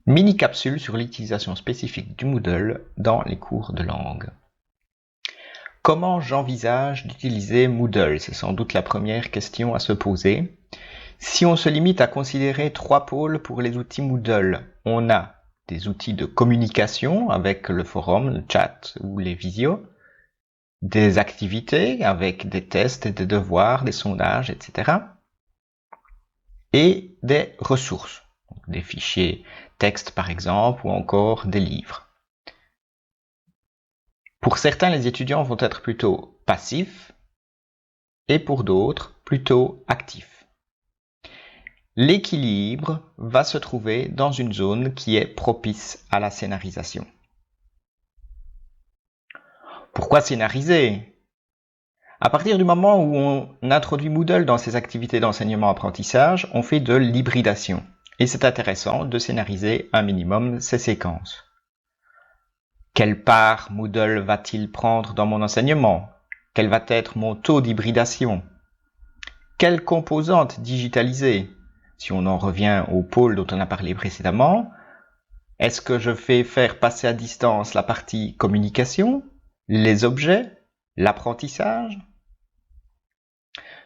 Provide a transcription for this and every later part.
Mini-capsule sur l'utilisation spécifique du Moodle dans les cours de langue. Comment j'envisage d'utiliser Moodle? C'est sans doute la première question à se poser. Si on se limite à considérer 3 pôles pour les outils Moodle, on a des outils de communication avec le forum, le chat ou les visios, des activités avec des tests et des devoirs, des sondages, etc. et des ressources, des fichiers texte par exemple, ou encore des livres. Pour certains, les étudiants vont être plutôt passifs et pour d'autres, plutôt actifs. L'équilibre va se trouver dans une zone qui est propice à la scénarisation. Pourquoi scénariser? À partir du moment où on introduit Moodle dans ses activités d'enseignement-apprentissage, on fait de l'hybridation. Et c'est intéressant de scénariser un minimum ces séquences. Quelle part Moodle va-t-il prendre dans mon enseignement? Quel va être mon taux d'hybridation? Quelles composantes digitaliser? Si on en revient au pôle dont on a parlé précédemment, est-ce que je fais faire passer à distance la partie communication, les objets, l'apprentissage?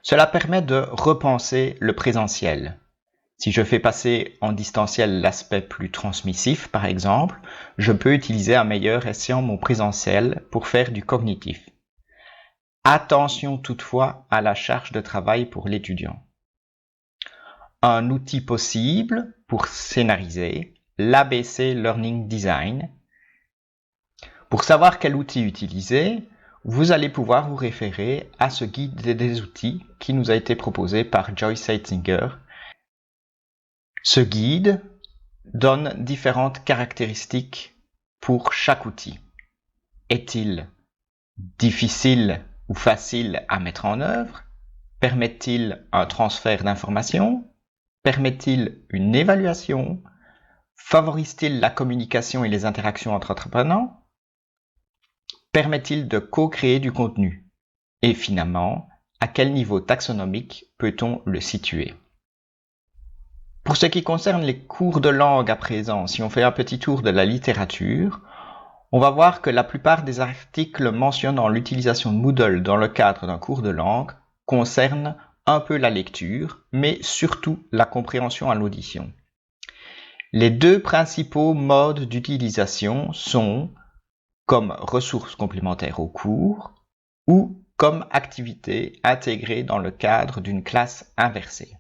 Cela permet de repenser le présentiel. Si je fais passer en distanciel l'aspect plus transmissif, par exemple, je peux utiliser un meilleur escient mon présentiel pour faire du cognitif. Attention toutefois à la charge de travail pour l'étudiant. Un outil possible pour scénariser, l'ABC Learning Design. Pour savoir quel outil utiliser, vous allez pouvoir vous référer à ce guide des outils qui nous a été proposé par Joyce Seitzinger. Ce guide donne différentes caractéristiques pour chaque outil. Est-il difficile ou facile à mettre en œuvre? Permet-il un transfert d'informations? Permet-il une évaluation? Favorise-t-il la communication et les interactions entre apprenants? Permet-il de co-créer du contenu? Et finalement, à quel niveau taxonomique peut-on le situer? Pour ce qui concerne les cours de langue à présent, si on fait un petit tour de la littérature, on va voir que la plupart des articles mentionnant l'utilisation de Moodle dans le cadre d'un cours de langue concernent un peu la lecture, mais surtout la compréhension à l'audition. Les deux principaux modes d'utilisation sont comme ressources complémentaires au cours ou comme activité intégrée dans le cadre d'une classe inversée.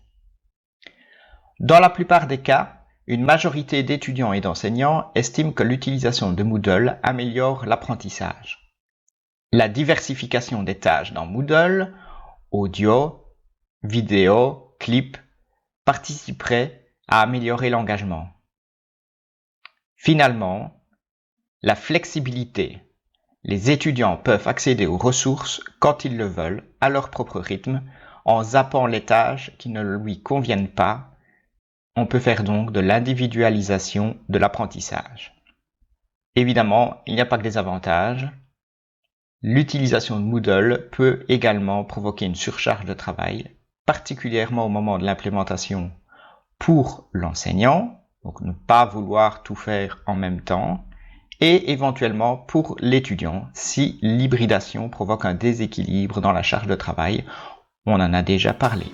Dans la plupart des cas, une majorité d'étudiants et d'enseignants estiment que l'utilisation de Moodle améliore l'apprentissage. La diversification des tâches dans Moodle, audio, vidéo, clip, participerait à améliorer l'engagement. Finalement, la flexibilité. Les étudiants peuvent accéder aux ressources quand ils le veulent, à leur propre rythme, en zappant les tâches qui ne lui conviennent pas. On peut faire donc de l'individualisation de l'apprentissage. Évidemment, il n'y a pas que des avantages. L'utilisation de Moodle peut également provoquer une surcharge de travail, particulièrement au moment de l'implémentation pour l'enseignant, donc ne pas vouloir tout faire en même temps, et éventuellement pour l'étudiant, si l'hybridation provoque un déséquilibre dans la charge de travail. On en a déjà parlé.